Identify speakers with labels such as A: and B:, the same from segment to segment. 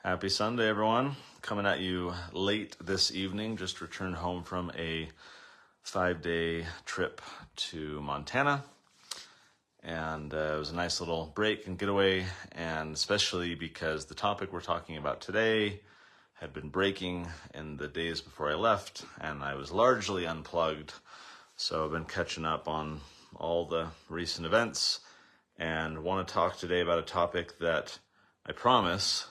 A: Happy Sunday, everyone. Coming at you late this evening. Just returned home from a 5-day trip to Montana. And it was a nice little break and getaway, and especially because the topic we're talking about today had been breaking in the days before I left, and I was largely unplugged. So I've been catching up on all the recent events and want to talk today about a topic that I promise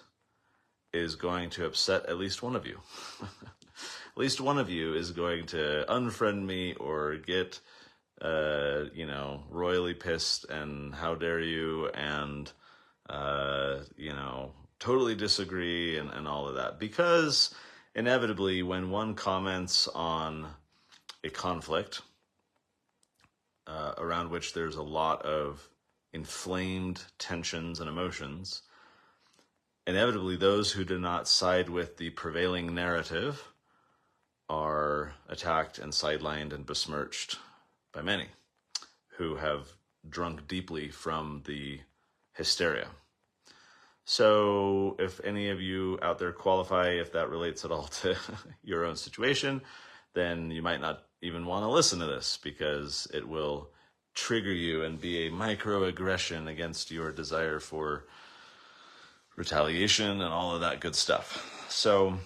A: is going to upset at least one of you. At least one of you is going to unfriend me or get, royally pissed and how dare you and, totally disagree and all of that. Because inevitably, when one comments on a conflict around which there's a lot of inflamed tensions and emotions, inevitably, those who do not side with the prevailing narrative are attacked and sidelined and besmirched by many who have drunk deeply from the hysteria. So if any of you out there qualify, if that relates at all to your own situation, then you might not even want to listen to this because it will trigger you and be a microaggression against your desire for retaliation and all of that good stuff. So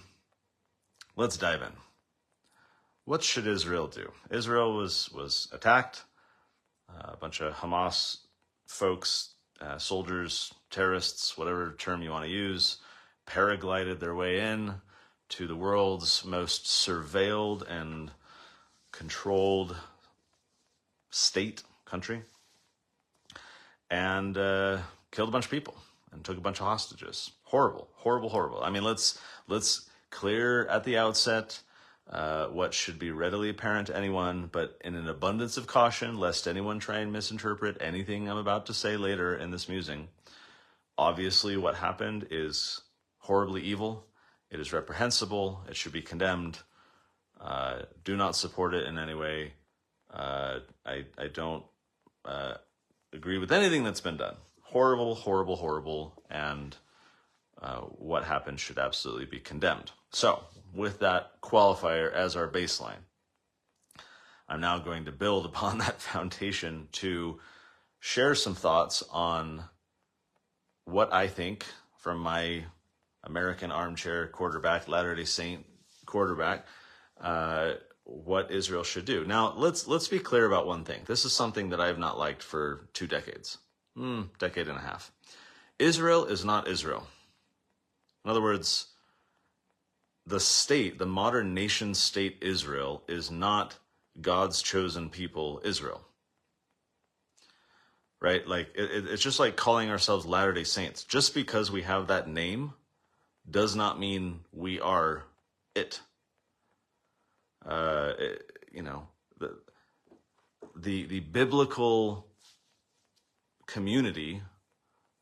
A: let's dive in. What should Israel do? Israel was attacked. A bunch of Hamas folks, soldiers, terrorists, whatever term you want to use, paraglided their way in to the world's most surveilled and controlled country, and killed a bunch of people and took a bunch of hostages. Horrible, horrible, horrible. I mean, let's clear at the outset what should be readily apparent to anyone, but in an abundance of caution, lest anyone try and misinterpret anything I'm about to say later in this musing. Obviously, what happened is horribly evil. It is reprehensible. It should be condemned. Do not support it in any way. I don't agree with anything that's been done. Horrible, horrible, horrible, and what happened should absolutely be condemned. So, with that qualifier as our baseline, I'm now going to build upon that foundation to share some thoughts on what I think, from my American armchair quarterback, Latter-day Saint quarterback, what Israel should do. Now, let's be clear about one thing. This is something that I have not liked for 2 decades. Decade and a half. Israel is not Israel. In other words, the state, the modern nation state Israel, is not God's chosen people Israel. Right? Like, it's just like calling ourselves Latter-day Saints. Just because we have that name does not mean we are it. The biblical community,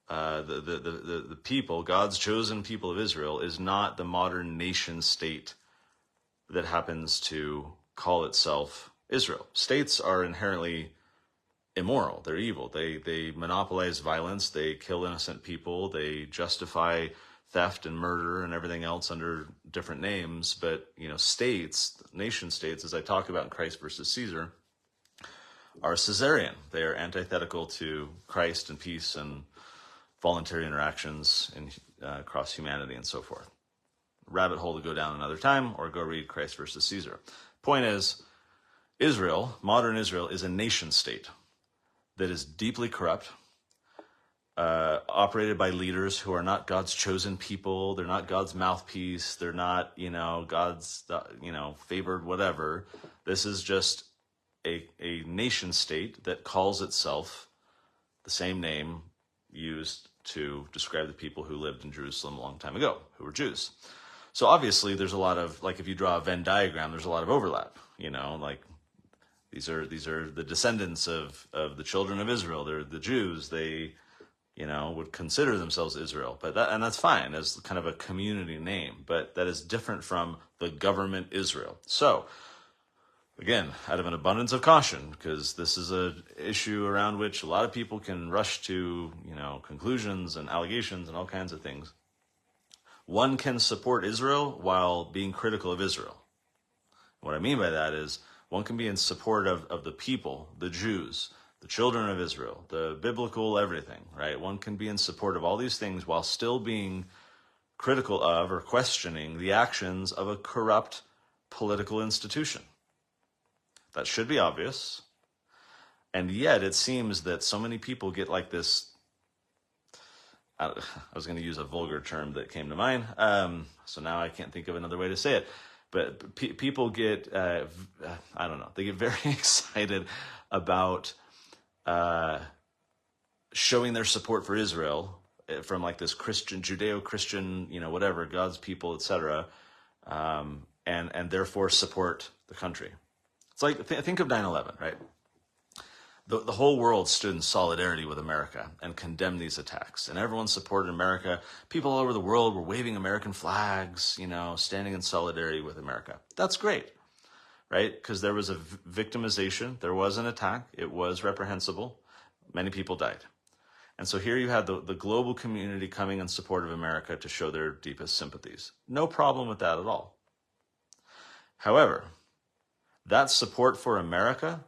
A: the people, God's chosen people of Israel, is not the modern nation state that happens to call itself Israel. States are inherently immoral. They're evil. They monopolize violence. They kill innocent people. They justify theft and murder and everything else under different names. But, states, nation states, as I talk about in Christ versus Caesar, are Caesarian. They are antithetical to Christ and peace and voluntary interactions across humanity and so forth. Rabbit hole to go down another time, or go read Christ versus Caesar. Point is, Israel, modern Israel, is a nation state that is deeply corrupt, operated by leaders who are not God's chosen people. They're not God's mouthpiece. They're not, God's, favored whatever. This is just a nation state that calls itself the same name used to describe the people who lived in Jerusalem a long time ago, who were Jews. So obviously there's a lot of, like, if you draw a Venn diagram, there's a lot of overlap, like these are the descendants of the children of Israel. They're the Jews. They, would consider themselves Israel, and that's fine as kind of a community name, but that is different from the government Israel. So, again, out of an abundance of caution, because this is an issue around which a lot of people can rush to, conclusions and allegations and all kinds of things. one can support Israel while being critical of Israel. What I mean by that is one can be in support of the people, the Jews, the children of Israel, the biblical everything, right? One can be in support of all these things while still being critical of or questioning the actions of a corrupt political institution. That should be obvious. And yet it seems that so many people get like this, I was going to use a vulgar term that came to mind, so now I can't think of another way to say it. But people get, I don't know, they get very excited about showing their support for Israel from like this Christian, Judeo-Christian, whatever, God's people, etc., and therefore support the country. It's like, think of 9/11, right? The whole world stood in solidarity with America and condemned these attacks. And everyone supported America. People all over the world were waving American flags, standing in solidarity with America. That's great, right? Because there was a victimization. There was an attack. It was reprehensible. Many people died. And so here you had the global community coming in support of America to show their deepest sympathies. No problem with that at all. However, that support for America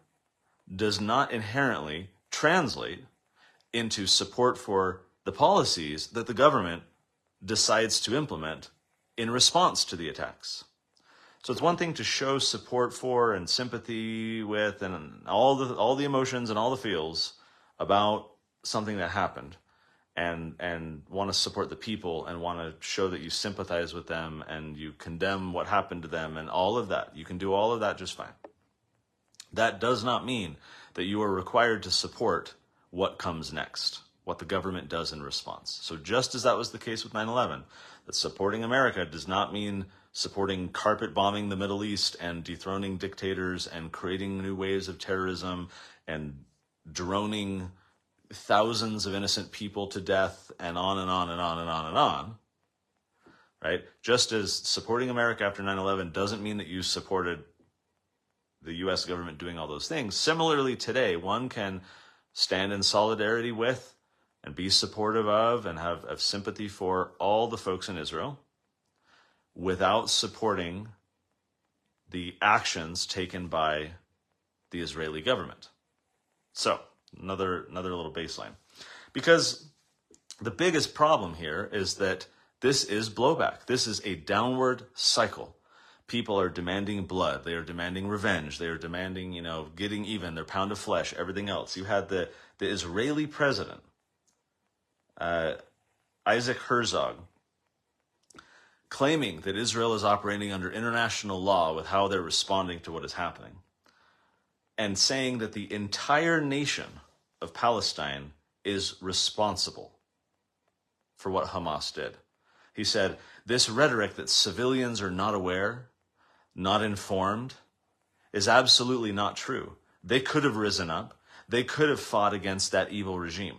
A: does not inherently translate into support for the policies that the government decides to implement in response to the attacks. So it's one thing to show support for and sympathy with and all the emotions and all the feels about something that happened and want to support the people and want to show that you sympathize with them and you condemn what happened to them and all of that. You can do all of that just fine. That does not mean that you are required to support what comes next, what the government does in response. So just as that was the case with 9/11, that supporting America does not mean supporting carpet bombing the Middle East and dethroning dictators and creating new waves of terrorism and droning thousands of innocent people to death and on and on and on and on and on, right? Just as supporting America after 9/11 doesn't mean that you supported the U.S. government doing all those things. Similarly, today, one can stand in solidarity with and be supportive of and have sympathy for all the folks in Israel without supporting the actions taken by the Israeli government. So, another little baseline. Because the biggest problem here is that this is blowback. This is a downward cycle. People are demanding blood. They are demanding revenge. They are demanding, getting even, their pound of flesh, everything else. You had the Israeli president, Isaac Herzog, claiming that Israel is operating under international law with how they're responding to what is happening, and saying that the entire nation of Palestine is responsible for what Hamas did. He said, this rhetoric that civilians are not aware, not informed, is absolutely not true. They could have risen up. They could have fought against that evil regime.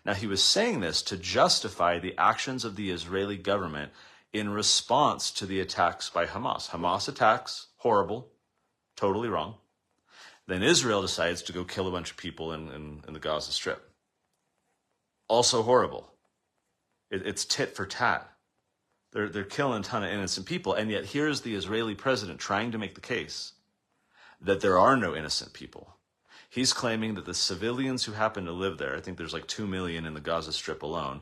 A: Now, he was saying this to justify the actions of the Israeli government in response to the attacks by Hamas. Hamas attacks, horrible, totally wrong. Then Israel decides to go kill a bunch of people in the Gaza Strip. Also horrible. It's tit for tat. They're killing a ton of innocent people, and yet here's the Israeli president trying to make the case that there are no innocent people. He's claiming that the civilians who happen to live there, I think there's like 2 million in the Gaza Strip alone,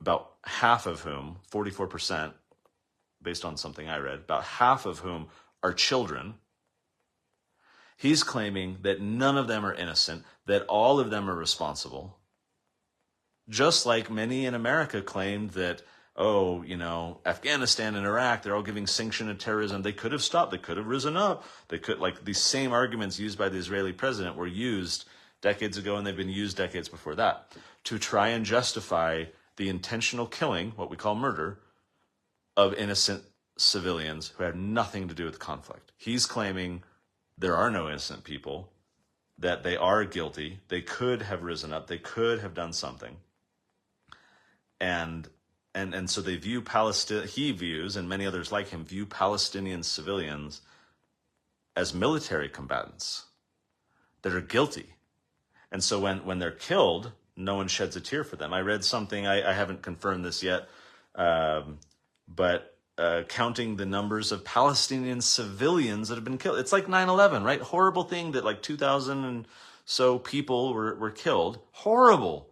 A: about half of whom, 44%, based on something I read, about half of whom are children. He's claiming that none of them are innocent, that all of them are responsible. Just like many in America claimed that, Afghanistan and Iraq, they're all giving sanction to terrorism. They could have stopped. They could have risen up. They could, these same arguments used by the Israeli president were used decades ago, and they've been used decades before that, to try and justify the intentional killing, what we call murder, of innocent civilians who had nothing to do with the conflict. He's claiming there are no innocent people, that they are guilty. They could have risen up. They could have done something. And so they view he views, and many others like him, view Palestinian civilians as military combatants that are guilty. And so when they're killed, no one sheds a tear for them. I read something, I haven't confirmed this yet, but counting the numbers of Palestinian civilians that have been killed. It's like 9/11, right? Horrible thing that like 2,000 and so people were killed. Horrible,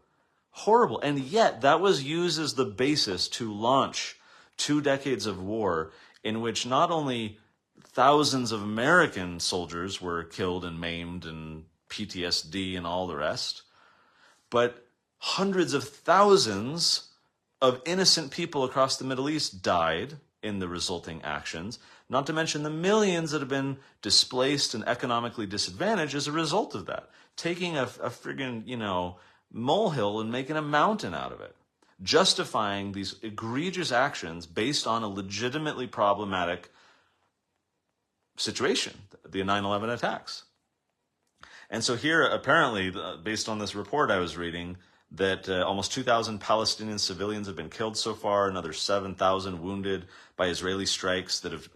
A: horrible. And yet that was used as the basis to launch 2 decades of war in which not only thousands of American soldiers were killed and maimed and PTSD and all the rest, but hundreds of thousands of innocent people across the Middle East died in the resulting actions, not to mention the millions that have been displaced and economically disadvantaged as a result of that. Taking a friggin', molehill and making a mountain out of it. Justifying these egregious actions based on a legitimately problematic situation, the 9/11 attacks. And so here, apparently, based on this report I was reading, that almost 2,000 Palestinian civilians have been killed so far, another 7,000 wounded by Israeli strikes that have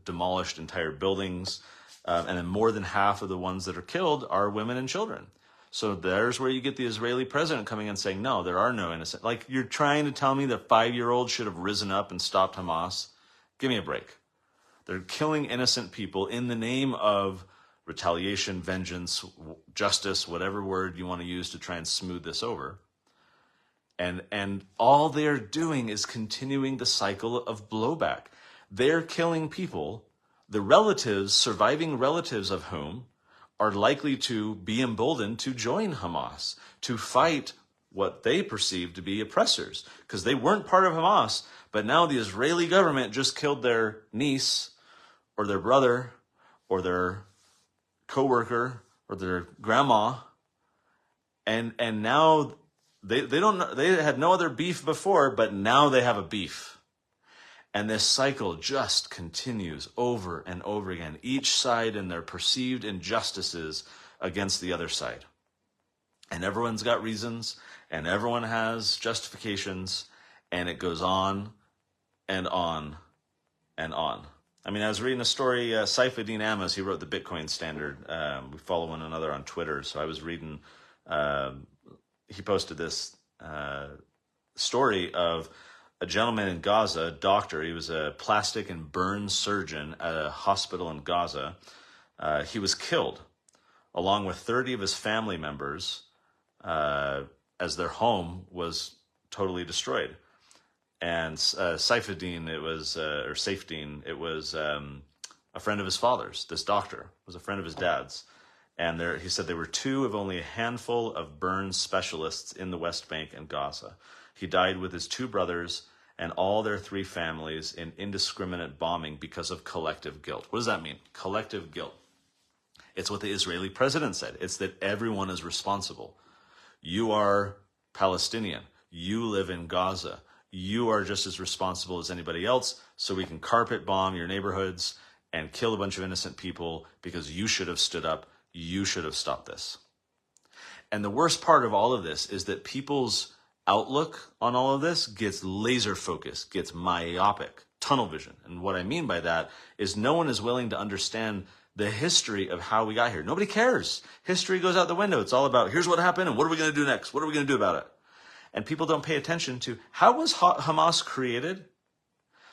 A: demolished entire buildings, and then more than half of the ones that are killed are women and children. So there's where you get the Israeli president coming and saying, no, there are no innocent. Like, you're trying to tell me that 5-year-olds should have risen up and stopped Hamas? Give me a break. They're killing innocent people in the name of retaliation, vengeance, justice, whatever word you want to use to try and smooth this over. And all they're doing is continuing the cycle of blowback. They're killing people, the relatives, surviving relatives of whom are likely to be emboldened to join Hamas, to fight what they perceive to be oppressors, because they weren't part of Hamas, but now the Israeli government just killed their niece or their brother or their coworker or their grandma, and now they had no other beef before, but now they have a beef. And this cycle just continues over and over again, each side and their perceived injustices against the other side. And everyone's got reasons, and everyone has justifications, and it goes on and on and on. I mean, I was reading a story, Saifuddin Ammous, he wrote the Bitcoin Standard. We follow one another on Twitter, so I was reading, he posted this story of a gentleman in Gaza, a doctor. He was a plastic and burn surgeon at a hospital in Gaza. He was killed, along with 30 of his family members, as their home was totally destroyed. And Saifuddin, Safedin, it was a friend of his father's. This doctor was a friend of his dad's. And he said there were two of only a handful of burn specialists in the West Bank and Gaza. He died with his two brothers and all their 3 families in indiscriminate bombing because of collective guilt. What does that mean? Collective guilt. It's what the Israeli president said. It's that everyone is responsible. You are Palestinian. You live in Gaza. You are just as responsible as anybody else, so we can carpet bomb your neighborhoods and kill a bunch of innocent people because you should have stood up. You should have stopped this. And the worst part of all of this is that people's outlook on all of this gets laser focused, gets myopic, tunnel vision. And what I mean by that is no one is willing to understand the history of how we got here. Nobody cares. History goes out the window. It's all about, here's what happened and what are we going to do next? What are we going to do about it? And people don't pay attention to, how was Hamas created?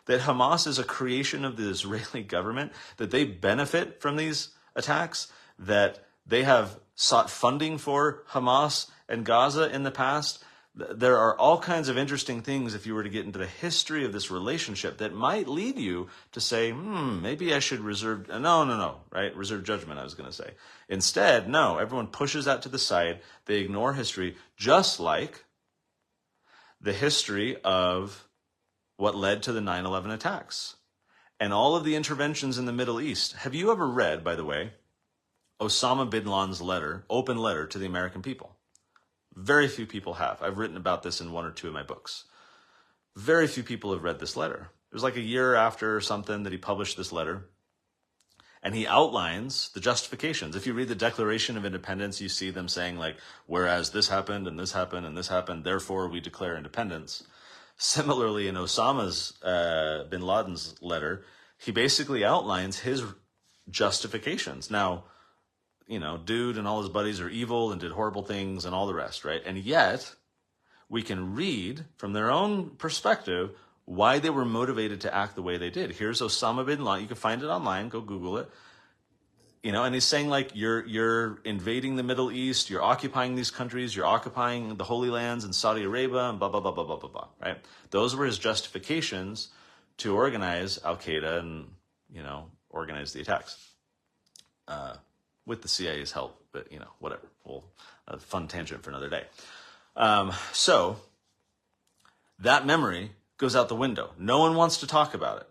A: That Hamas is a creation of the Israeli government, that they benefit from these attacks, that they have sought funding for Hamas and Gaza in the past. There are all kinds of interesting things if you were to get into the history of this relationship that might lead you to say, maybe I should reserve judgment, I was going to say. Instead, no, everyone pushes that to the side. They ignore history, just like the history of what led to the 9/11 attacks and all of the interventions in the Middle East. Have you ever read, by the way, Osama bin Laden's open letter to the American people? Very few people have. I've written about this in 1 or 2 of my books. Very few people have read this letter. It was like a year after or something that he published this letter. And he outlines the justifications. If you read the Declaration of Independence, you see them saying, like, whereas this happened and this happened and this happened, therefore we declare independence. Similarly, in Osama's bin Laden's letter, he basically outlines his justifications. Now, dude and all his buddies are evil and did horrible things and all the rest, right? And yet, we can read from their own perspective why they were motivated to act the way they did. Here's Osama bin Laden. You can find it online. Go Google it. And he's saying, like, you're invading the Middle East, you're occupying these countries, you're occupying the Holy Lands in Saudi Arabia, and blah, blah, blah, blah, blah, blah, blah, right? Those were his justifications to organize Al-Qaeda and, organize the attacks. With the CIA's help, but, whatever. A fun tangent for another day. So that memory goes out the window. No one wants to talk about it.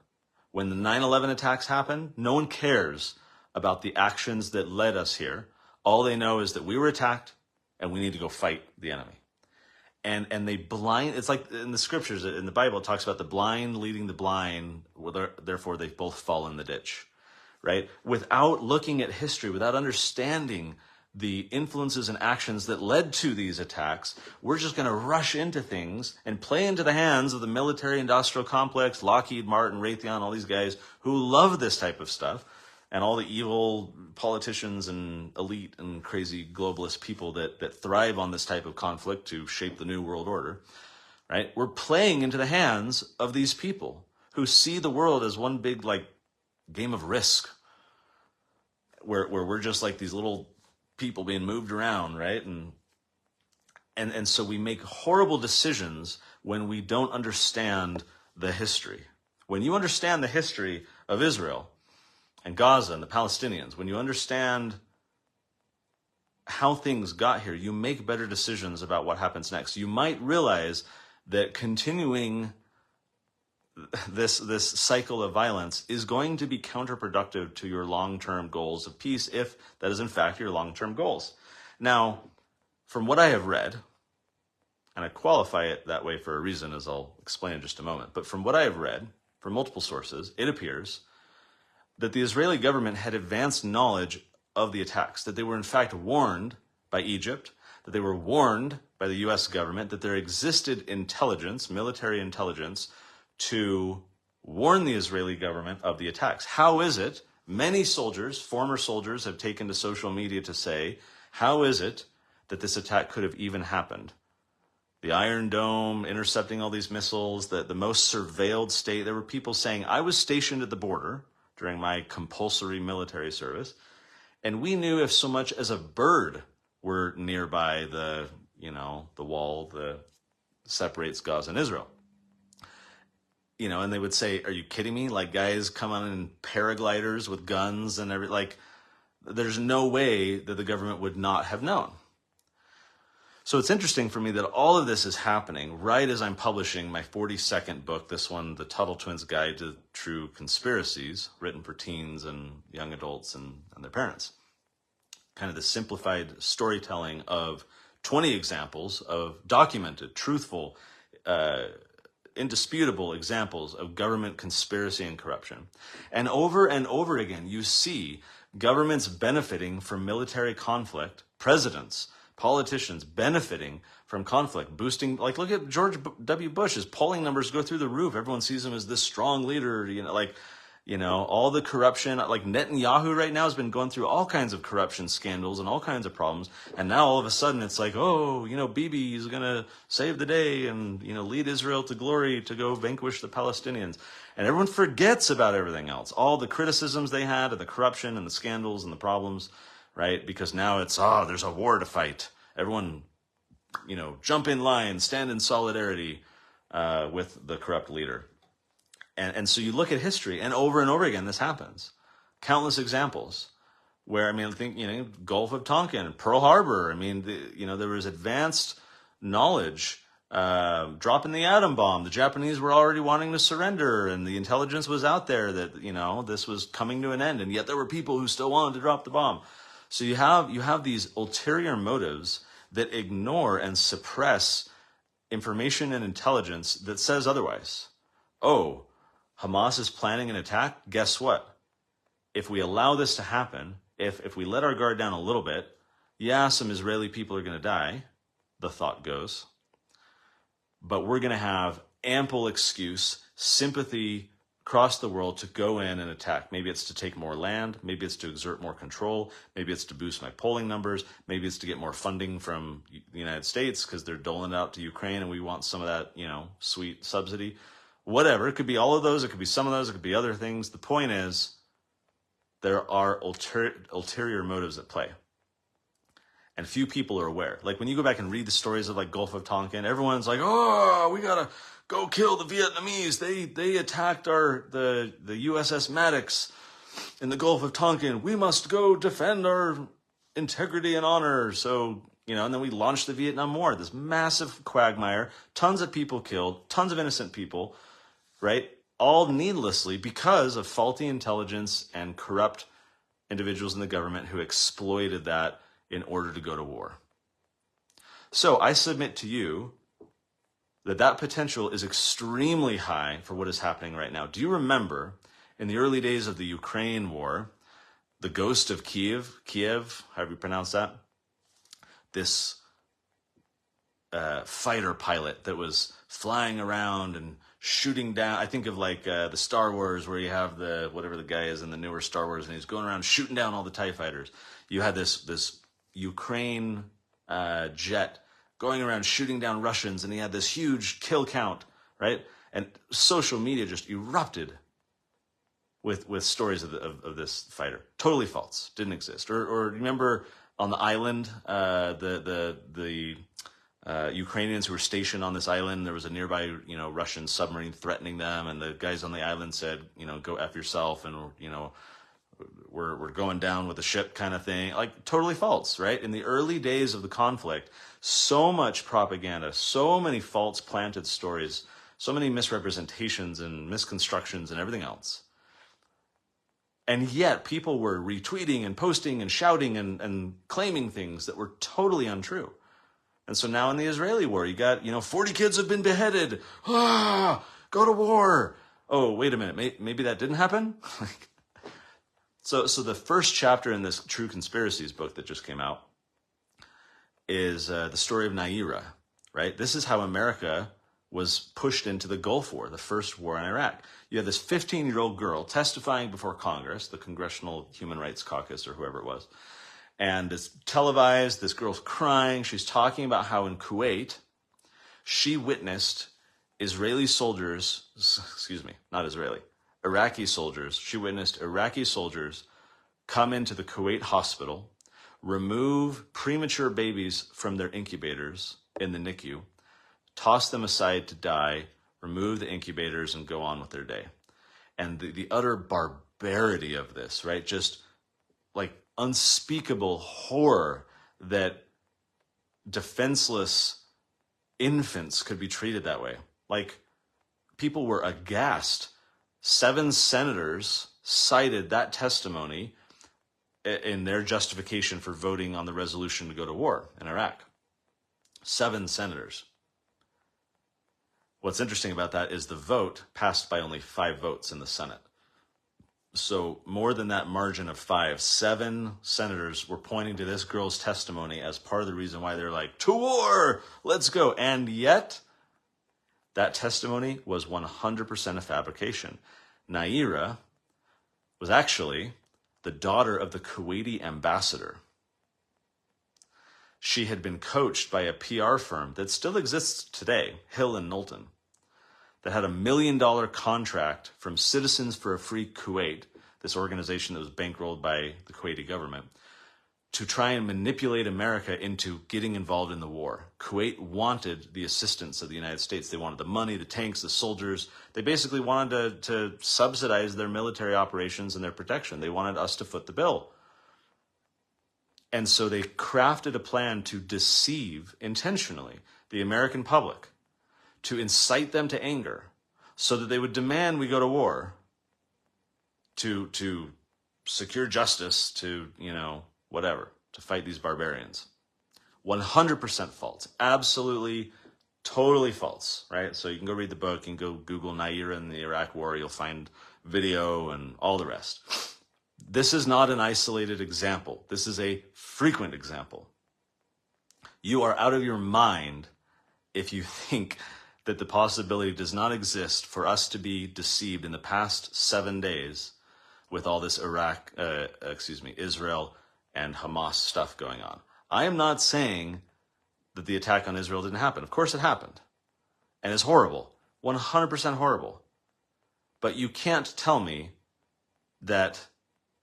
A: When the 9/11 attacks happened, no one cares about the actions that led us here. All they know is that we were attacked and we need to go fight the enemy. And it's like in the scriptures, in the Bible, it talks about the blind leading the blind, therefore they both fall in the ditch, right? Without looking at history, without understanding the influences and actions that led to these attacks, we're just going to rush into things and play into the hands of the military industrial complex, Lockheed Martin, Raytheon, all these guys who love this type of stuff, and all the evil politicians and elite and crazy globalist people that thrive on this type of conflict to shape the new world order, right? We're playing into the hands of these people who see the world as one big, like, game of Risk, where we're just like these little people being moved around, right? And so we make horrible decisions when we don't understand the history. When you understand the history of Israel and Gaza and the Palestinians, when you understand how things got here, you make better decisions about what happens next. You might realize that continuing this cycle of violence is going to be counterproductive to your long-term goals of peace, if that is in fact your long-term goals. Now, from what I have read, and I qualify it that way for a reason, as I'll explain in just a moment, but from what I have read from multiple sources, it appears that the Israeli government had advanced knowledge of the attacks, that they were in fact warned by Egypt, that they were warned by the US government, that there existed intelligence, military intelligence, to warn the Israeli government of the attacks. How is it? Many soldiers, former soldiers, have taken to social media to say, how is it that this attack could have even happened? The Iron Dome intercepting all these missiles, the most surveilled state. There were people saying, I was stationed at the border during my compulsory military service, and we knew if so much as a bird were nearby the wall that separates Gaza and Israel. And they would say, are you kidding me? Like, guys come on in paragliders with guns and there's no way that the government would not have known. So it's interesting for me that all of this is happening right as I'm publishing my 42nd book, this one, The Tuttle Twins Guide to True Conspiracies, written for teens and young adults and their parents. Kind of the simplified storytelling of 20 examples of documented, truthful, indisputable examples of government conspiracy and corruption. And over again, you see governments benefiting from military conflict, presidents, politicians benefiting from conflict, boosting, like, look at George W. Bush. His polling numbers go through the roof. Everyone sees him as this strong leader, all the corruption, like Netanyahu right now has been going through all kinds of corruption scandals and all kinds of problems. And now all of a sudden it's like, Bibi is going to save the day and, lead Israel to glory to go vanquish the Palestinians. And everyone forgets about everything else, all the criticisms they had and the corruption and the scandals and the problems, right? Because now it's, there's a war to fight. Everyone, jump in line, stand in solidarity with the corrupt leader. And so you look at history, and over again, this happens. Countless examples where, I think, Gulf of Tonkin, Pearl Harbor. There was advanced knowledge, dropping the atom bomb. The Japanese were already wanting to surrender, and the intelligence was out there that, this was coming to an end. And yet there were people who still wanted to drop the bomb. So you have these ulterior motives that ignore and suppress information and intelligence that says otherwise. Oh, Hamas is planning an attack? Guess what? If we allow this to happen, if we let our guard down a little bit, some Israeli people are going to die, the thought goes. But we're going to have ample excuse, sympathy across the world to go in and attack. Maybe it's to take more land. Maybe it's to exert more control. Maybe it's to boost my polling numbers. Maybe it's to get more funding from the United States because they're doling it out to Ukraine and we want some of that, sweet subsidy. whatever. It could be all of those. It could be some of those. It could be other things. The point is, there are ulterior motives at play. And few people are aware. Like when you go back and read the stories of like Gulf of Tonkin, everyone's like, oh, we gotta go kill the Vietnamese. They attacked the USS Maddox in the Gulf of Tonkin. We must go defend our integrity and honor. So, and then we launched the Vietnam War, this massive quagmire, tons of people killed, tons of innocent people, right? All needlessly because of faulty intelligence and corrupt individuals in the government who exploited that in order to go to war. So I submit to you that potential is extremely high for what is happening right now. Do you remember in the early days of the Ukraine war, the ghost of Kiev, however you pronounce that, this fighter pilot that was flying around and shooting down, I think of like the Star Wars where you have whatever the guy is in the newer Star Wars and he's going around shooting down all the TIE fighters. You had this Ukraine jet going around shooting down Russians, and he had this huge kill count, right? And social media just erupted with stories of this fighter. Totally false, didn't exist. Or remember on the island, the Ukrainians who were stationed on this island, there was a nearby Russian submarine threatening them, and the guys on the island said, go F yourself, and we're going down with the ship kind of thing. Like totally false, right? In the early days of the conflict, so much propaganda, so many false planted stories, so many misrepresentations and misconstructions and everything else. And yet people were retweeting and posting and shouting and claiming things that were totally untrue. And so now in the Israeli war, you got, 40 kids have been beheaded. Go to war. Oh, wait a minute. Maybe that didn't happen? So the first chapter in this True Conspiracies book that just came out is the story of Naira, right? This is how America was pushed into the Gulf War, the first war in Iraq. You had this 15-year-old girl testifying before Congress, the Congressional Human Rights Caucus or whoever it was. And it's televised, this girl's crying. She's talking about how in Kuwait, she witnessed Iraqi soldiers, she witnessed Iraqi soldiers come into the Kuwait hospital, remove premature babies from their incubators in the NICU, toss them aside to die, remove the incubators, and go on with their day. And the utter barbarity of this, right? Just like unspeakable horror that defenseless infants could be treated that way. Like people were aghast. 7 senators cited that testimony in their justification for voting on the resolution to go to war in Iraq. 7 senators. What's interesting about that is the vote passed by only 5 votes in the Senate. So more than that margin of 5, 7 senators were pointing to this girl's testimony as part of the reason why they're like, to war, let's go. And yet, that testimony was 100% a fabrication. Naira was actually the daughter of the Kuwaiti ambassador. She had been coached by a PR firm that still exists today, Hill and Knowlton, that had $1 million contract from Citizens for a Free Kuwait, this organization that was bankrolled by the Kuwaiti government, to try and manipulate America into getting involved in the war. Kuwait wanted the assistance of the United States. They wanted the money, the tanks, the soldiers. They basically wanted to subsidize their military operations and their protection. They wanted us to foot the bill. And so they crafted a plan to deceive intentionally the American public, to incite them to anger, so that they would demand we go to war, to secure justice, to, whatever, to fight these barbarians. 100% false. Absolutely, totally false, right? So you can go read the book, you can go Google Naira and the Iraq War, you'll find video and all the rest. This is not an isolated example. This is a frequent example. You are out of your mind if you think that the possibility does not exist for us to be deceived in the past 7 days with all this Israel and Hamas stuff going on. I am not saying that the attack on Israel didn't happen. Of course it happened. And it's horrible. 100% horrible. But you can't tell me that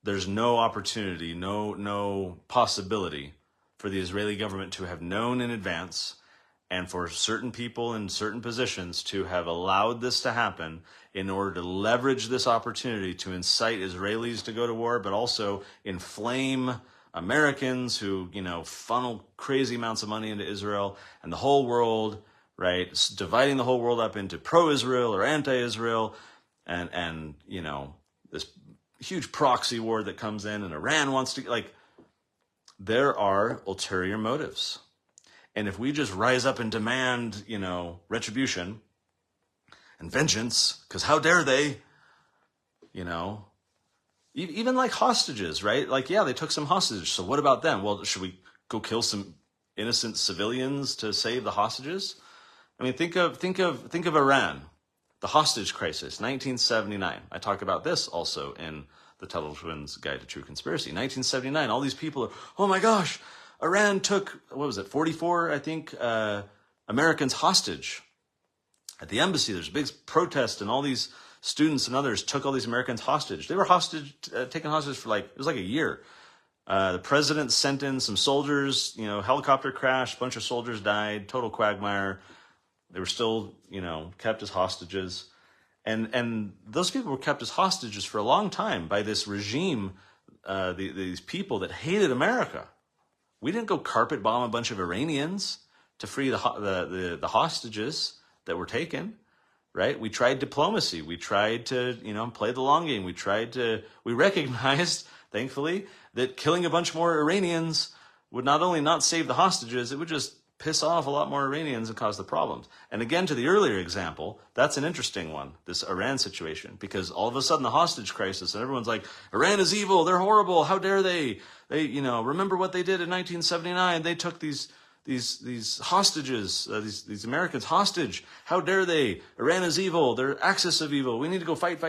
A: there's no opportunity, no possibility for the Israeli government to have known in advance, and for certain people in certain positions to have allowed this to happen in order to leverage this opportunity to incite Israelis to go to war, but also inflame Americans who, funnel crazy amounts of money into Israel and the whole world, right? Dividing the whole world up into pro-Israel or anti-Israel, and this huge proxy war that comes in, and Iran wants to, there are ulterior motives. And if we just rise up and demand, retribution and vengeance, because how dare they, even like hostages, right? they took some hostages. So what about them? Well, should we go kill some innocent civilians to save the hostages? I mean, think of Iran, the hostage crisis, 1979. I talk about this also in the Tuttle Twins Guide to True Conspiracy. 1979, all these people are, oh my gosh, Iran took, 44, I think, Americans hostage at the embassy. There's a big protest, and all these students and others took all these Americans hostage. They were taken hostage for it was like a year. The president sent in some soldiers, helicopter crash, a bunch of soldiers died, total quagmire. They were still, kept as hostages. And those people were kept as hostages for a long time by this regime, these people that hated America. We didn't go carpet bomb a bunch of Iranians to free the hostages that were taken, right? We tried diplomacy. We tried to, play the long game. We recognized, thankfully, that killing a bunch more Iranians would not only not save the hostages, it would just piss off a lot more Iranians and cause the problems. And again, to the earlier example, that's an interesting one, this Iran situation, because all of a sudden the hostage crisis, and everyone's like, Iran is evil, they're horrible, how dare they? They, remember what they did in 1979? They took these hostages, these Americans hostage. How dare they? Iran is evil, they're axis of evil. We need to go fight,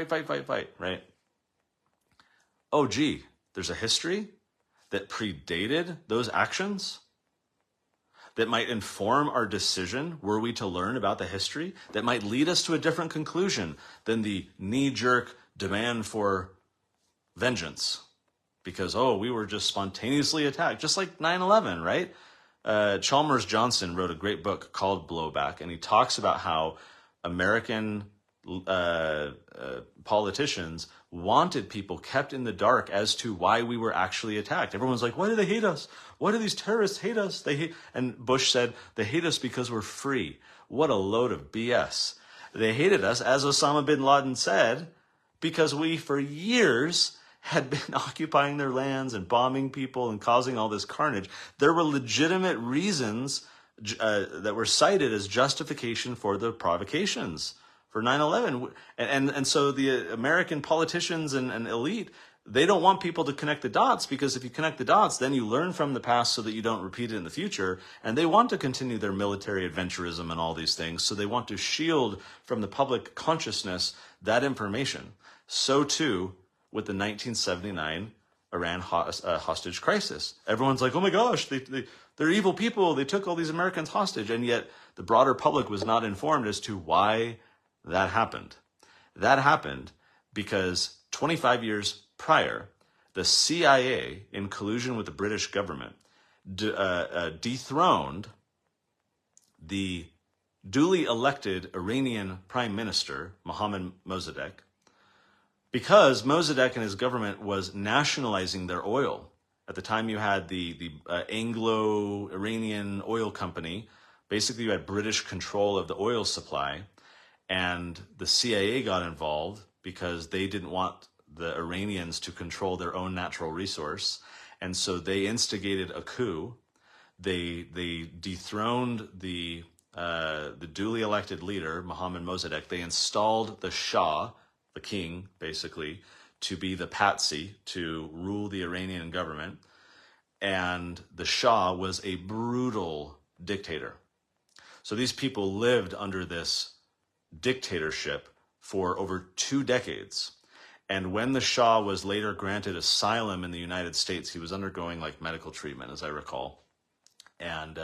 A: right? Oh, gee, there's a history that predated those actions that might inform our decision, were we to learn about the history, that might lead us to a different conclusion than the knee-jerk demand for vengeance. Because, we were just spontaneously attacked, just like 9/11, right? Chalmers Johnson wrote a great book called Blowback, and he talks about how American politicians wanted people kept in the dark as to why we were actually attacked. Everyone's like, why do they hate us? Why do these terrorists hate us? And Bush said, they hate us because we're free. What a load of BS. They hated us, as Osama bin Laden said, because we, for years, had been occupying their lands and bombing people and causing all this carnage. There were legitimate reasons that were cited as justification for the provocations for 9/11. And so the American politicians and elite, they don't want people to connect the dots, because if you connect the dots, then you learn from the past so that you don't repeat it in the future. And they want to continue their military adventurism and all these things. So they want to shield from the public consciousness that information. So too with the 1979 Iran hostage crisis. Everyone's like, oh my gosh, they're evil people. They took all these Americans hostage. And yet the broader public was not informed as to why that happened. That happened because 25 years prior, the CIA, in collusion with the British government, dethroned the duly elected Iranian Prime Minister, Mohammad Mossadegh, because Mossadegh and his government was nationalizing their oil. At the time, you had the Anglo-Iranian oil company. Basically, you had British control of the oil supply. And the CIA got involved because they didn't want the Iranians to control their own natural resource. And so they instigated a coup. They dethroned the duly elected leader, Mohammad Mossadegh. They installed the Shah, the king, basically, to be the patsy, to rule the Iranian government. And the Shah was a brutal dictator. So these people lived under this dictatorship for over 2 decades. And when the Shah was later granted asylum in the United States, he was undergoing medical treatment, as I recall. And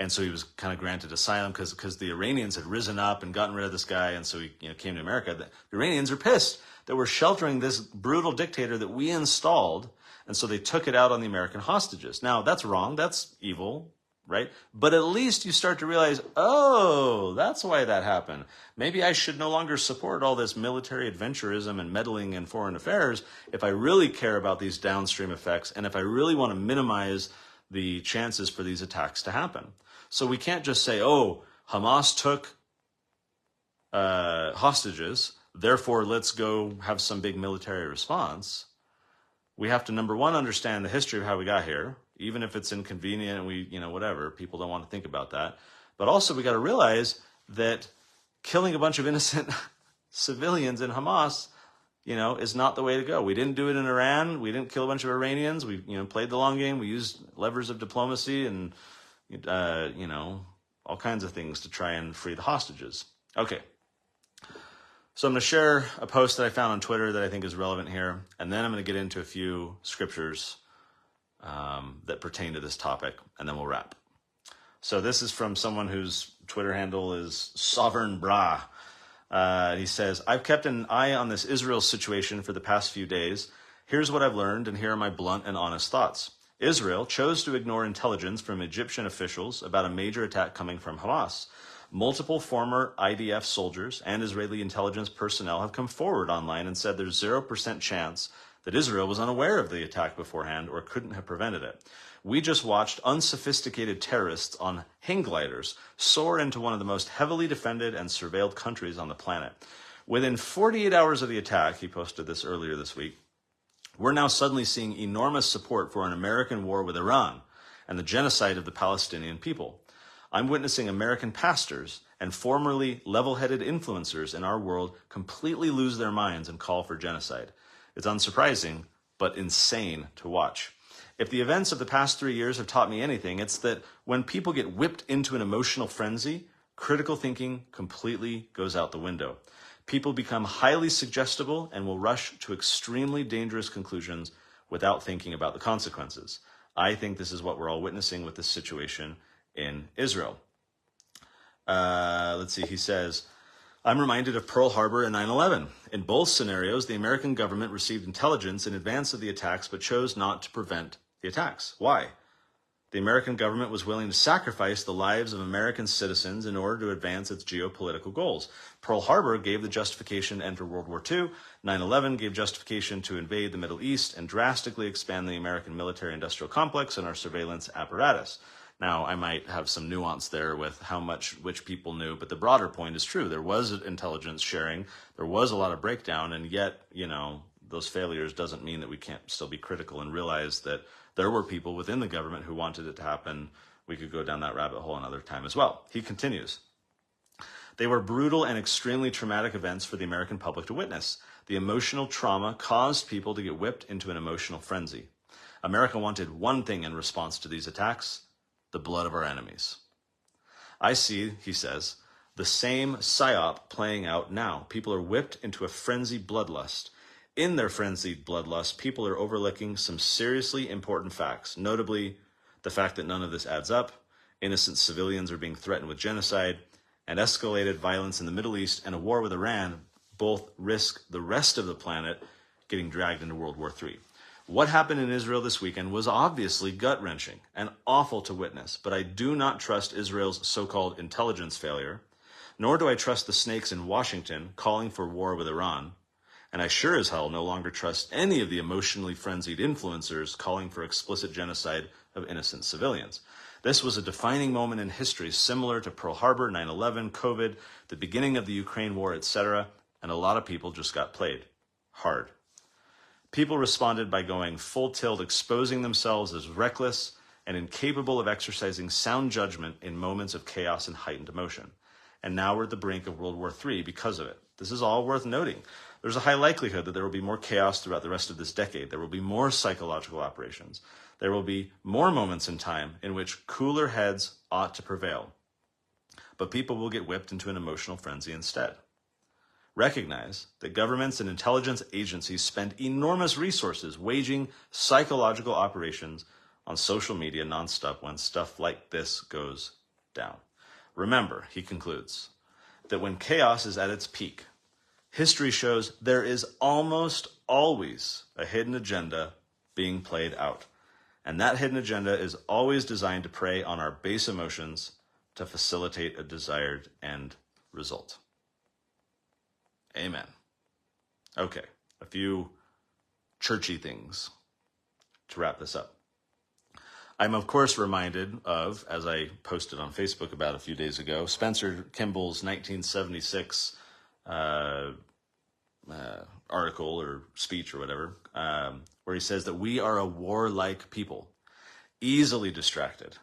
A: And so he was kind of granted asylum because the Iranians had risen up and gotten rid of this guy, and so he came to America. The Iranians are pissed that we're sheltering this brutal dictator that we installed, and so they took it out on the American hostages. Now, that's wrong. That's evil, right? But at least you start to realize, oh, that's why that happened. Maybe I should no longer support all this military adventurism and meddling in foreign affairs if I really care about these downstream effects and if I really want to minimize the chances for these attacks to happen. So we can't just say, oh, Hamas took hostages, therefore let's go have some big military response. We have to, number one, understand the history of how we got here, even if it's inconvenient and we, whatever, people don't want to think about that. But also we got to realize that killing a bunch of innocent civilians in Hamas, is not the way to go. We didn't do it in Iran. We didn't kill a bunch of Iranians. We, played the long game. We used levers of diplomacy and, all kinds of things to try and free the hostages. Okay. So I'm going to share a post that I found on Twitter that I think is relevant here, and then I'm going to get into a few scriptures that pertain to this topic, and then we'll wrap. So this is from someone whose Twitter handle is Sovereign Bra. He says, I've kept an eye on this Israel situation for the past few days. Here's what I've learned, and here are my blunt and honest thoughts. Israel chose to ignore intelligence from Egyptian officials about a major attack coming from Hamas. Multiple former IDF soldiers and Israeli intelligence personnel have come forward online and said there's 0% chance that Israel was unaware of the attack beforehand or couldn't have prevented it. We just watched unsophisticated terrorists on hang gliders soar into one of the most heavily defended and surveilled countries on the planet. Within 48 hours of the attack, he posted this earlier this week, we're now suddenly seeing enormous support for an American war with Iran and the genocide of the Palestinian people. I'm witnessing American pastors and formerly level-headed influencers in our world completely lose their minds and call for genocide. It's unsurprising, but insane to watch. If the events of the past 3 years have taught me anything, it's that when people get whipped into an emotional frenzy, critical thinking completely goes out the window. People become highly suggestible and will rush to extremely dangerous conclusions without thinking about the consequences. I think this is what we're all witnessing with this situation in Israel. Let's see, he says, I'm reminded of Pearl Harbor and 9/11. In both scenarios, the American government received intelligence in advance of the attacks but chose not to prevent the attacks. Why? The American government was willing to sacrifice the lives of American citizens in order to advance its geopolitical goals. Pearl Harbor gave the justification to enter World War II. 9/11 gave justification to invade the Middle East and drastically expand the American military-industrial complex and our surveillance apparatus. Now, I might have some nuance there with how much which people knew, but the broader point is true. There was intelligence sharing. There was a lot of breakdown, and yet, those failures doesn't mean that we can't still be critical and realize that there were people within the government who wanted it to happen. We could go down that rabbit hole another time as well. He continues. They were brutal and extremely traumatic events for the American public to witness. The emotional trauma caused people to get whipped into an emotional frenzy. America wanted one thing in response to these attacks: the blood of our enemies. I see, he says, the same psyop playing out now. People are whipped into a frenzied bloodlust. In their frenzied bloodlust, people are overlooking some seriously important facts, notably the fact that none of this adds up, innocent civilians are being threatened with genocide, and escalated violence in the Middle East and a war with Iran both risk the rest of the planet getting dragged into World War III. What happened in Israel this weekend was obviously gut-wrenching and awful to witness, but I do not trust Israel's so-called intelligence failure, nor do I trust the snakes in Washington calling for war with Iran, and I sure as hell no longer trust any of the emotionally frenzied influencers calling for explicit genocide of innocent civilians. This was a defining moment in history similar to Pearl Harbor, 9/11, COVID, the beginning of the Ukraine war, etc., and a lot of people just got played hard. People responded by going full tilt, exposing themselves as reckless and incapable of exercising sound judgment in moments of chaos and heightened emotion. And now we're at the brink of World War III because of it. This is all worth noting. There's a high likelihood that there will be more chaos throughout the rest of this decade. There will be more psychological operations. There will be more moments in time in which cooler heads ought to prevail. But people will get whipped into an emotional frenzy instead. Recognize that governments and intelligence agencies spend enormous resources waging psychological operations on social media nonstop when stuff like this goes down. Remember, he concludes, that when chaos is at its peak, history shows there is almost always a hidden agenda being played out. And that hidden agenda is always designed to prey on our base emotions to facilitate a desired end result. Amen. Okay, a few churchy things to wrap this up. I'm, of course, reminded of, as I posted on Facebook about a few days ago, Spencer Kimball's 1976 article or speech or whatever, where he says that we are a warlike people, easily distracted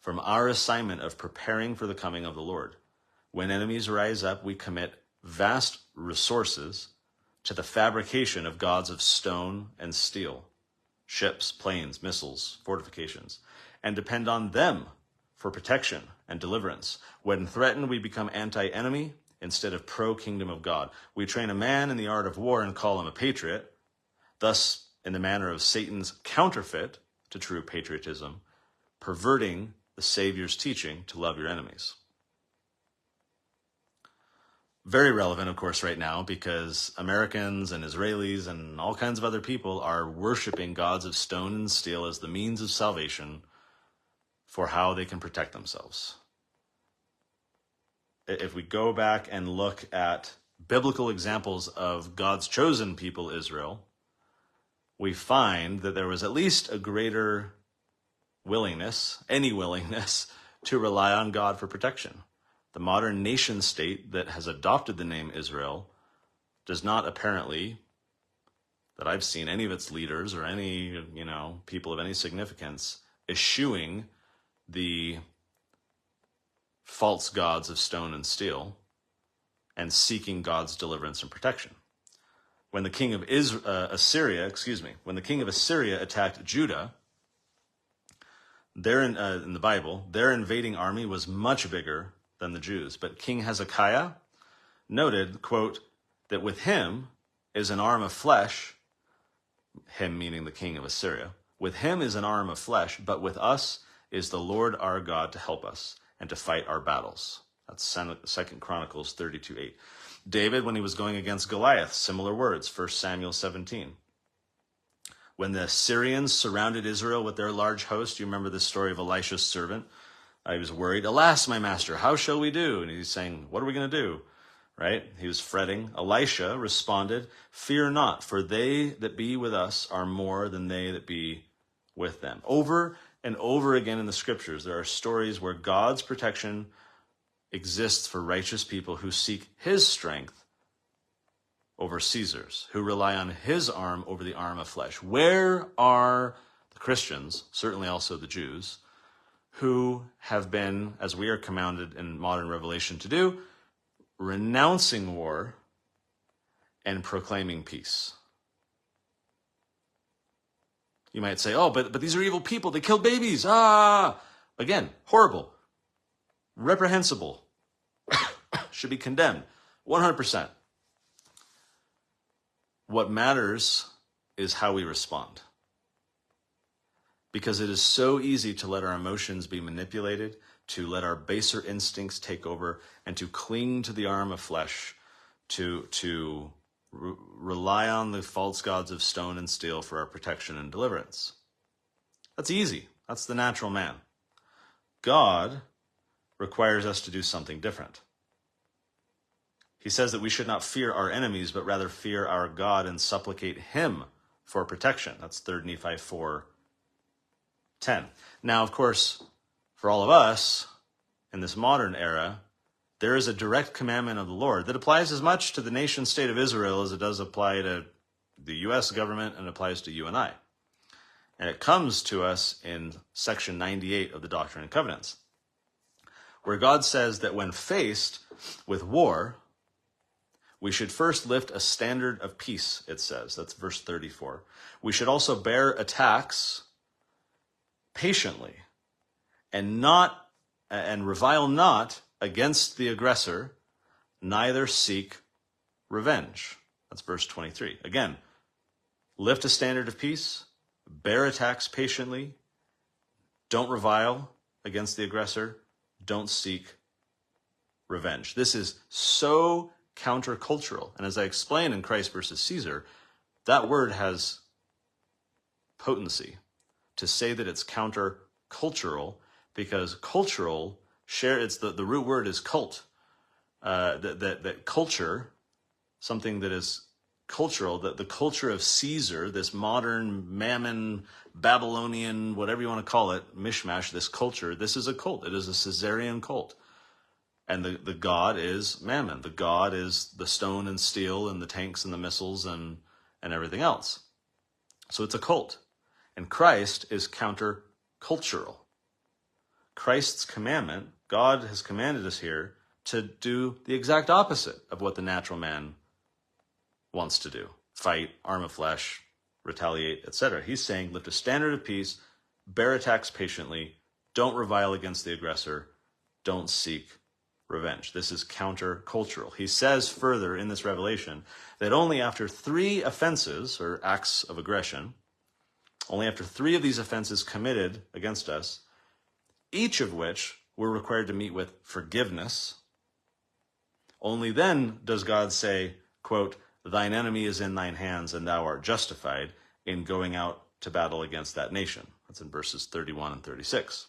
A: from our assignment of preparing for the coming of the Lord. When enemies rise up, we commit vast resources to the fabrication of gods of stone and steel, ships, planes, missiles, fortifications, and depend on them for protection and deliverance. When threatened, we become anti-enemy instead of pro-kingdom of God. We train a man in the art of war and call him a patriot, thus in the manner of Satan's counterfeit to true patriotism, perverting the Savior's teaching to love your enemies. Very relevant, of course, right now, because Americans and Israelis and all kinds of other people are worshiping gods of stone and steel as the means of salvation for how they can protect themselves. If we go back and look at biblical examples of God's chosen people, Israel, we find that there was at least a greater willingness, any willingness, to rely on God for protection. The modern nation state that has adopted the name Israel does not apparently, that I've seen any of its leaders or any, people of any significance, eschewing the false gods of stone and steel and seeking God's deliverance and protection. When the king of Assyria attacked Judah, in the Bible, their invading army was much bigger than the Jews. But King Hezekiah noted, quote, that with him is an arm of flesh, him meaning the king of Assyria, with him is an arm of flesh, but with us is the Lord our God to help us and to fight our battles. That's 2 Chronicles 32:8. David, when he was going against Goliath, similar words, 1 Samuel 17. When the Syrians surrounded Israel with their large host, you remember the story of Elisha's servant? He was worried, "Alas, my master, how shall we do?" And he's saying, "What are we going to do?" Right? He was fretting. Elisha responded, "Fear not, for they that be with us are more than they that be with them." Over and over again in the scriptures, there are stories where God's protection exists for righteous people who seek his strength over Caesar's, who rely on his arm over the arm of flesh. Where are the Christians, certainly also the Jews, who have been, as we are commanded in modern revelation to do, renouncing war and proclaiming peace? You might say, "Oh, but these are evil people. They kill babies." Again, horrible, reprehensible, should be condemned, 100%. What matters is how we respond. Because it is so easy to let our emotions be manipulated, to let our baser instincts take over, and to cling to the arm of flesh, to rely on the false gods of stone and steel for our protection and deliverance. That's easy. That's the natural man. God requires us to do something different. He says that we should not fear our enemies, but rather fear our God and supplicate him for protection. That's 3 Nephi 4:10. Now, of course, for all of us in this modern era, there is a direct commandment of the Lord that applies as much to the nation state of Israel as it does apply to the U.S. government and applies to you and I. And it comes to us in section 98 of the Doctrine and Covenants, where God says that when faced with war, we should first lift a standard of peace, it says. That's verse 34. We should also bear attacks patiently and revile not against the aggressor, neither seek revenge. That's verse 23. Again, lift a standard of peace, bear attacks patiently, don't revile against the aggressor, don't seek revenge. This is so countercultural. And as I explained in Christ versus Caesar, that word has potency to say that it's countercultural, because cultural the root word is cult. That culture, something that is cultural, that the culture of Caesar, this modern mammon, Babylonian, whatever you want to call it, mishmash, this culture, this is a cult. It is a Caesarian cult. And the god is mammon. The god is the stone and steel and the tanks and the missiles and everything else. So it's a cult. And Christ is countercultural. Christ's commandment, God has commanded us here to do the exact opposite of what the natural man wants to do. Fight, arm of flesh, retaliate, etc. He's saying, lift a standard of peace, bear attacks patiently, don't revile against the aggressor, don't seek revenge. This is countercultural. He says further in this revelation that only after 3 offenses, or acts of aggression, only after 3 of these offenses committed against us, each of which we're required to meet with forgiveness, only then does God say, quote, thine enemy is in thine hands and thou art justified in going out to battle against that nation. That's in verses 31 and 36.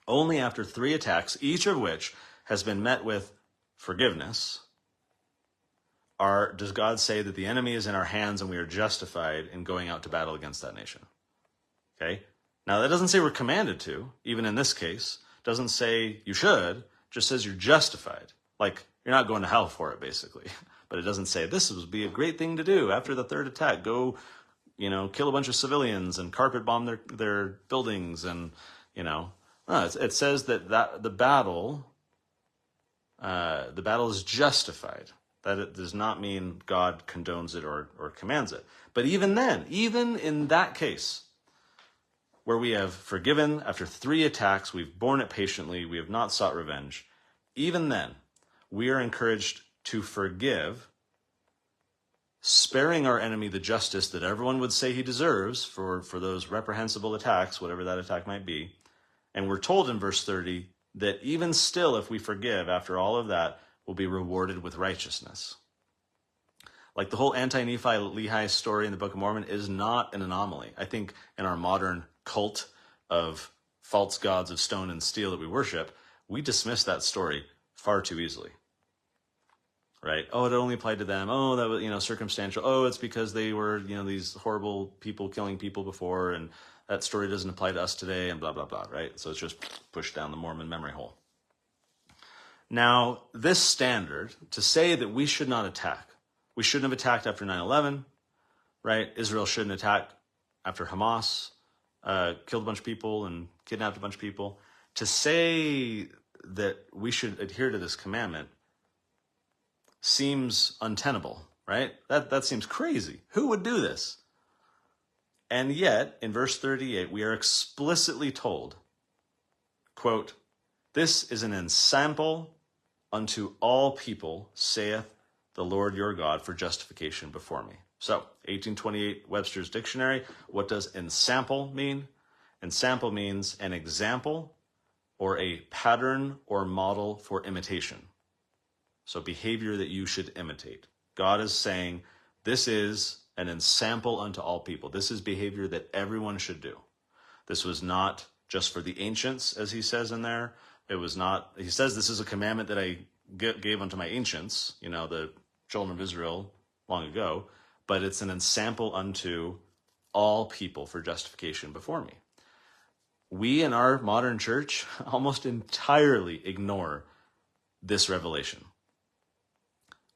A: Only after 3 attacks, each of which has been met with forgiveness, does God say that the enemy is in our hands and we are justified in going out to battle against that nation. Okay? Now, that doesn't say we're commanded to, even in this case. Doesn't say you should, just says you're justified. Like, you're not going to hell for it, basically. But it doesn't say this would be a great thing to do after the 3rd attack. Go, kill a bunch of civilians and carpet bomb their buildings and, No, it says that the battle is justified. That it does not mean God condones it or commands it. But even then, even in that case, where we have forgiven after 3 attacks, we've borne it patiently, we have not sought revenge, even then, we are encouraged to forgive, sparing our enemy the justice that everyone would say he deserves for those reprehensible attacks, whatever that attack might be. And we're told in verse 30 that even still, if we forgive after all of that, we'll be rewarded with righteousness. Like the whole anti-Nephi-Lehi story in the Book of Mormon is not an anomaly. I think in our modern cult of false gods of stone and steel that we worship, we dismiss that story far too easily. Right? Oh, it only applied to them. Oh, that was, circumstantial. Oh, it's because they were, these horrible people killing people before, and that story doesn't apply to us today, and blah, blah, blah, right? So it's just pushed down the Mormon memory hole. Now, this standard, to say that we should not attack, we shouldn't have attacked after 9/11, right? Israel shouldn't attack after Hamas killed a bunch of people and kidnapped a bunch of people. To say that we should adhere to this commandment seems untenable, right? That seems crazy. Who would do this? And yet, in verse 38, we are explicitly told, quote, this is an ensample unto all people, saith the Lord your God, for justification before me. So, 1828 Webster's Dictionary, what does ensample mean? Ensample means an example or a pattern or model for imitation. So behavior that you should imitate. God is saying, this is an ensample unto all people. This is behavior that everyone should do. This was not just for the ancients, as he says in there. It was not, he says this is a commandment that I gave unto my ancients, the children of Israel long ago, but it's an ensample unto all people for justification before me. We in our modern church almost entirely ignore this revelation.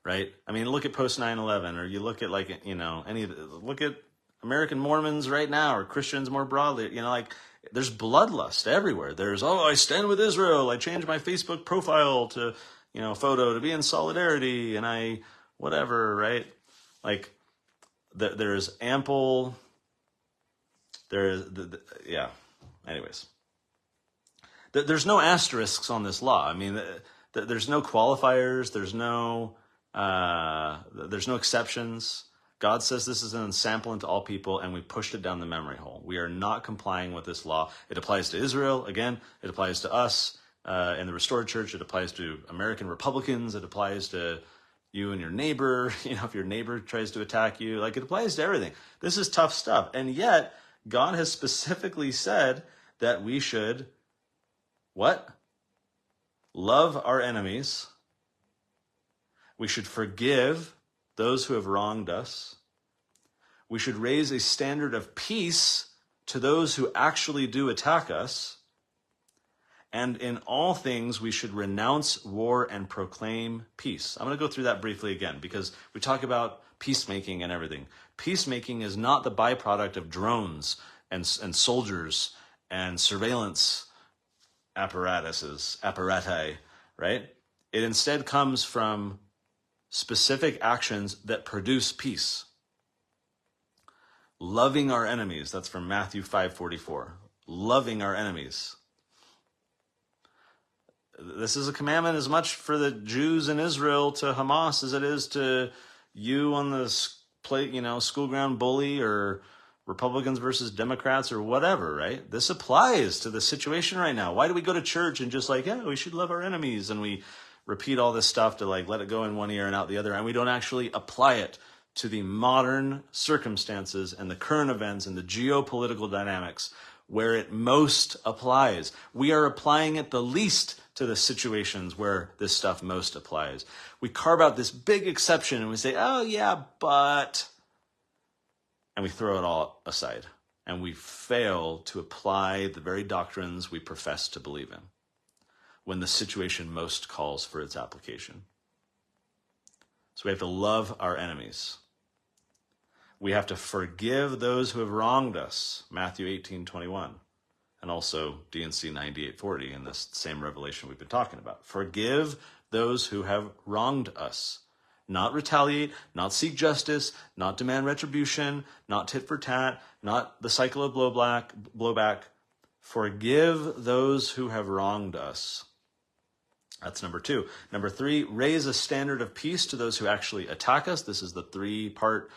A: Right? I mean, look at post 9/11, or you look at look at American Mormons right now, or Christians more broadly. There's bloodlust everywhere. There's, I stand with Israel. I changed my Facebook profile to, photo to be in solidarity, and I, whatever, right? There's ample, anyways. There's no asterisks on this law. I mean, there's no qualifiers. There's no exceptions. God says this is an ensample unto all people, and we pushed it down the memory hole. We are not complying with this law. It applies to Israel. Again, it applies to us. in the Restored Church. It applies to American Republicans. It applies to you and your neighbor. If your neighbor tries to attack you, like, it applies to everything. This is tough stuff. And yet God has specifically said that we should, what? Love our enemies. We should forgive those who have wronged us. We should raise a standard of peace to those who actually do attack us. And in all things, we should renounce war and proclaim peace. I'm going to go through that briefly again, because we talk about peacemaking and everything. Peacemaking is not the byproduct of drones and soldiers and surveillance apparati, right? It instead comes from specific actions that produce peace. Loving our enemies, that's from Matthew 5:44. Loving our enemies. This is a commandment as much for the Jews in Israel to Hamas as it is to you on the school ground bully, or Republicans versus Democrats or whatever, right? This applies to the situation right now. Why do we go to church and just like, yeah, we should love our enemies, and we repeat all this stuff to like let it go in one ear and out the other, and we don't actually apply it to the modern circumstances and the current events and the geopolitical dynamics where it most applies. We are applying it the least to the situations where this stuff most applies. We carve out this big exception and we say, oh yeah, but, and we throw it all aside. And we fail to apply the very doctrines we profess to believe in when the situation most calls for its application. So we have to love our enemies. We have to forgive those who have wronged us, Matthew 18:21, and also D&C 98:40 in this same revelation we've been talking about. Forgive those who have wronged us. Not retaliate, not seek justice, not demand retribution, not tit for tat, not the cycle of blowback. Forgive those who have wronged us. That's number 2. Number 3, raise a standard of peace to those who actually attack us. This is the 3-part,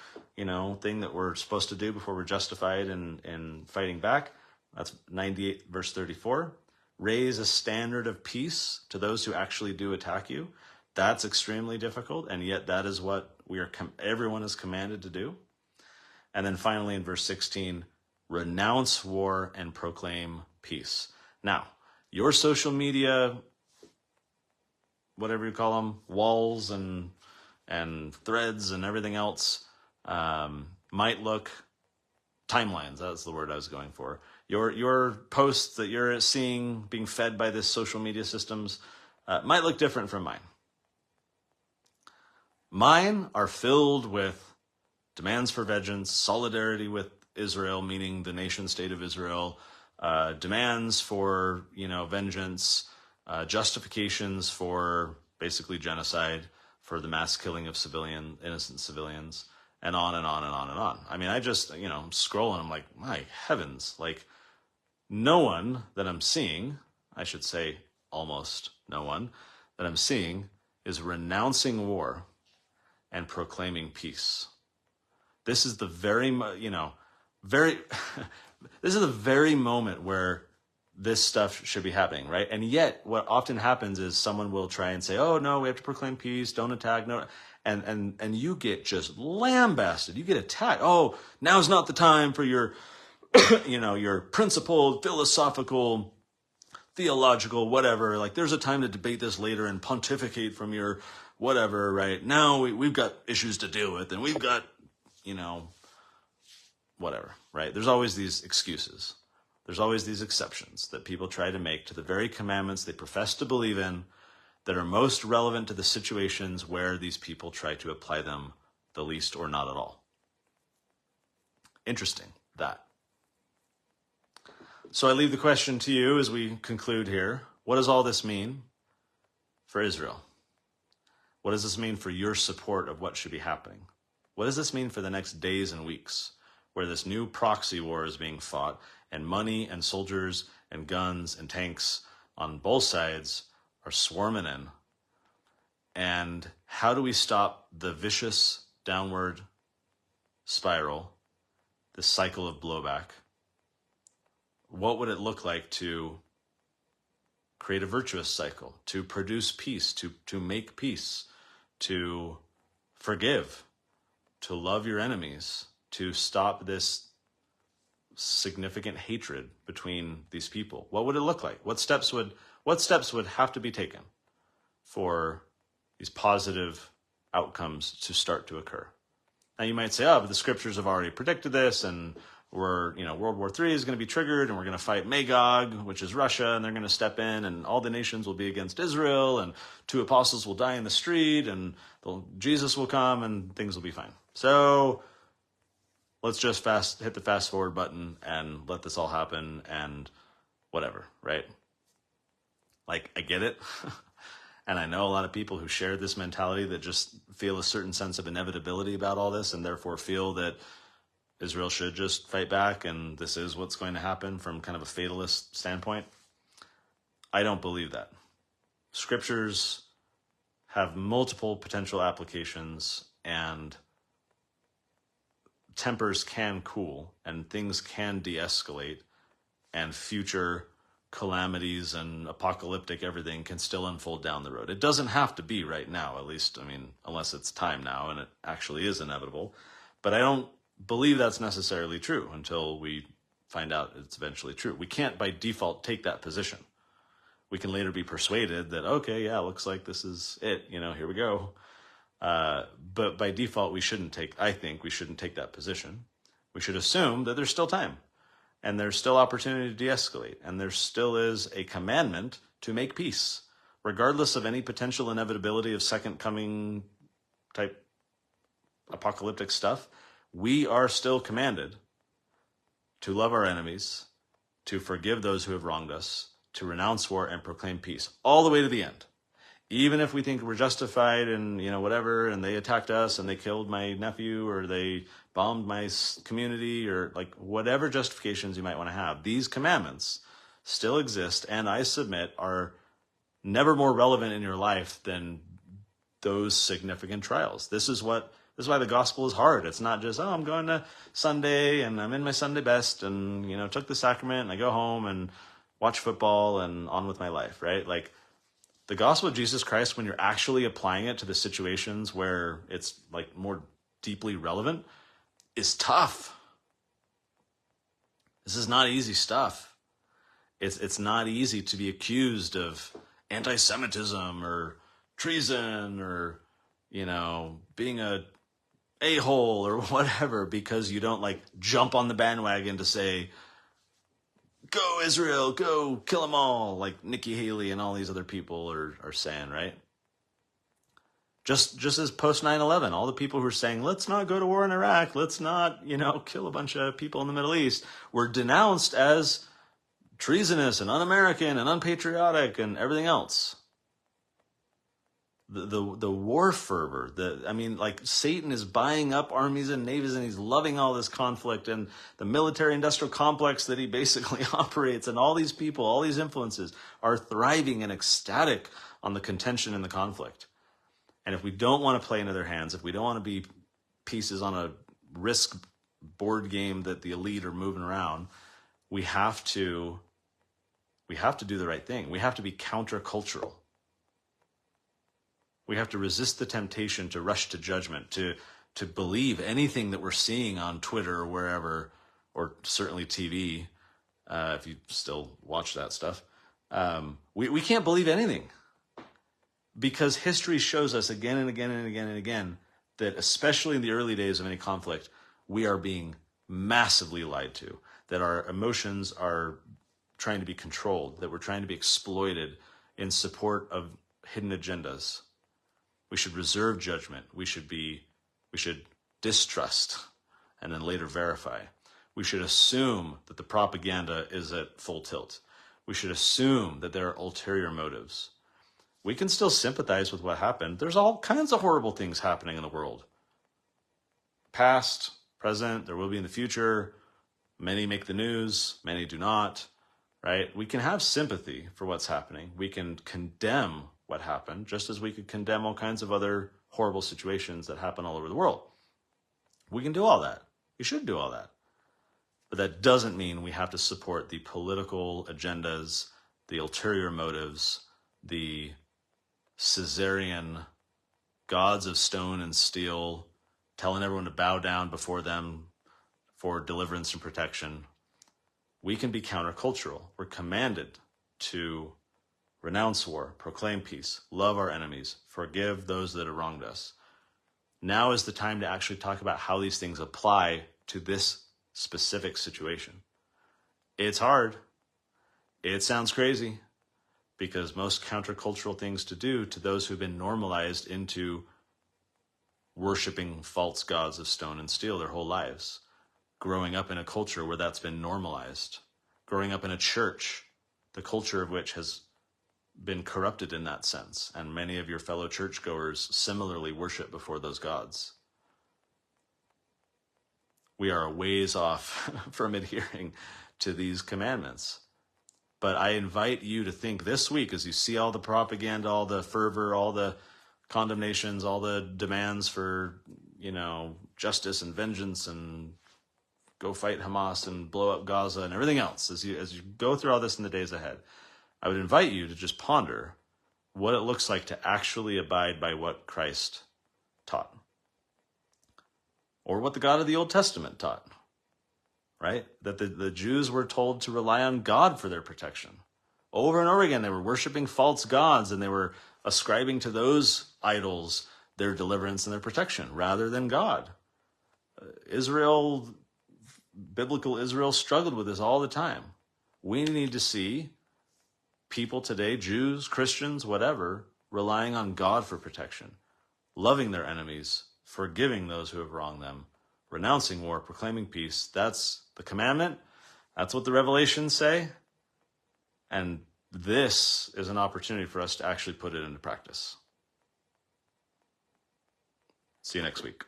A: thing that we're supposed to do before we're justified in fighting back. That's 98 verse 34. Raise a standard of peace to those who actually do attack you. That's extremely difficult, and yet that is what everyone is commanded to do. And then finally in verse 16, renounce war and proclaim peace. Now, your social media, whatever you call them, walls and threads and everything else, might look, timelines, that's the word I was going for. Your posts that you're seeing being fed by this social media systems might look different from mine. Mine are filled with demands for vengeance, solidarity with Israel, meaning the nation state of Israel, demands for, vengeance, justifications for basically genocide, for the mass killing of innocent civilians, and on and on and on and on. I mean, I just, I'm scrolling, I'm like, my heavens, like no one that I'm seeing, I should say almost no one that I'm seeing is renouncing war and proclaiming peace. This is the very, this is the very moment where this stuff should be happening, right? And yet what often happens is someone will try and say, oh no, we have to proclaim peace, don't attack, no. And you get just lambasted. You get attacked. Oh, now's not the time for your, your principled, philosophical, theological, whatever. Like there's a time to debate this later and pontificate from your whatever, right? Now we've got issues to deal with and we've got, whatever, right? There's always these excuses. There's always these exceptions that people try to make to the very commandments they profess to believe in that are most relevant to the situations where these people try to apply them the least or not at all. Interesting, that. So I leave the question to you as we conclude here. What does all this mean for Israel? What does this mean for your support of what should be happening? What does this mean for the next days and weeks where this new proxy war is being fought and money and soldiers and guns and tanks on both sides are swarming in? And how do we stop the vicious downward spiral, this cycle of blowback? What would it look like to create a virtuous cycle, to produce peace, to make peace, to forgive, to love your enemies, to stop this significant hatred between these people? What would it look like? What steps would have to be taken for these positive outcomes to start to occur? Now you might say, oh, but the scriptures have already predicted this, and World War III is going to be triggered, and we're going to fight Magog, which is Russia, and they're going to step in, and all the nations will be against Israel, and 2 apostles will die in the street, and Jesus will come, and things will be fine. So let's just hit the fast forward button and let this all happen, and whatever, right? Like, I get it. And I know a lot of people who share this mentality that just feel a certain sense of inevitability about all this, and therefore feel that Israel should just fight back, and this is what's going to happen from kind of a fatalist standpoint. I don't believe that. Scriptures have multiple potential applications, and tempers can cool, and things can de-escalate, and future calamities and apocalyptic everything can still unfold down the road. It doesn't have to be right now, at least, unless it's time now and it actually is inevitable. But I don't believe that's necessarily true until we find out it's eventually true. We can't by default take that position. We can later be persuaded that, okay, yeah, looks like this is it, here we go. But by default, I think we shouldn't take that position. We should assume that there's still time, and there's still opportunity to de-escalate, and there still is a commandment to make peace, regardless of any potential inevitability of second coming type apocalyptic stuff. We are still commanded to love our enemies, to forgive those who have wronged us, to renounce war and proclaim peace, all the way to the end. Even if we think we're justified and, whatever, and they attacked us and they killed my nephew or they bombed my community or like whatever justifications you might want to have, these commandments still exist, and I submit are never more relevant in your life than those significant trials. This is why the gospel is hard. It's not just, I'm going to Sunday and I'm in my Sunday best and, took the sacrament and I go home and watch football and on with my life, right? Like, the gospel of Jesus Christ, when you're actually applying it to the situations where it's like more deeply relevant, is tough. This is not easy stuff. It's not easy to be accused of anti-Semitism or treason or, being a a-hole or whatever, because you don't like jump on the bandwagon to say, go Israel, go kill them all, like Nikki Haley and all these other people are saying, right? Just as post 9/11, all the people who are saying, let's not go to war in Iraq, let's not, kill a bunch of people in the Middle East, were denounced as treasonous and un-American and unpatriotic and everything else. The war fervor, Satan is buying up armies and navies, and he's loving all this conflict and the military industrial complex that he basically operates, and all these people, all these influences are thriving and ecstatic on the contention and the conflict. And if we don't want to play into their hands, if we don't want to be pieces on a risk board game that the elite are moving around, we have to do the right thing. We have to be countercultural. We have to resist the temptation to rush to judgment, to believe anything that we're seeing on Twitter or wherever, or certainly TV, if you still watch that stuff. We can't believe anything, because history shows us again and again and again and again that, especially in the early days of any conflict, we are being massively lied to, that our emotions are trying to be controlled, that we're trying to be exploited in support of hidden agendas. We should reserve judgment. We should distrust and then later verify. We should assume that the propaganda is at full tilt. We should assume that there are ulterior motives. We can still sympathize with what happened. There's all kinds of horrible things happening in the world. Past, present, there will be in the future. Many make the news, many do not, right? We can have sympathy for what's happening. We can condemn what happened, just as we could condemn all kinds of other horrible situations that happen all over the world. We can do all that. We should do all that. But that doesn't mean we have to support the political agendas the ulterior motives, the Caesarean gods of stone and steel, telling everyone to bow down before them for deliverance and protection. We can be countercultural. We're commanded to renounce war, proclaim peace, love our enemies, forgive those that have wronged us. Now is the time to actually talk about how these things apply to this specific situation. It's hard. It sounds crazy, because most countercultural things to do to those who've been normalized into worshiping false gods of stone and steel their whole lives, growing up in a culture where that's been normalized, growing up in a church, the culture of which has been corrupted in that sense, and many of your fellow churchgoers similarly worship before those gods. We are a ways off from adhering to these commandments. But I invite you to think this week, as you see all the propaganda, all the fervor, all the condemnations, all the demands for, justice and vengeance and go fight Hamas and blow up Gaza and everything else, as you go through all this in the days ahead, I would invite you to just ponder what it looks like to actually abide by what Christ taught, or what the God of the Old Testament taught, right? That the Jews were told to rely on God for their protection. Over and over again, they were worshiping false gods, and they were ascribing to those idols their deliverance and their protection rather than God. Biblical Israel struggled with this all the time. We need to see people today, Jews, Christians, whatever, relying on God for protection, loving their enemies, forgiving those who have wronged them, renouncing war, proclaiming peace. That's the commandment. That's what the Revelations say. And this is an opportunity for us to actually put it into practice. See you next week.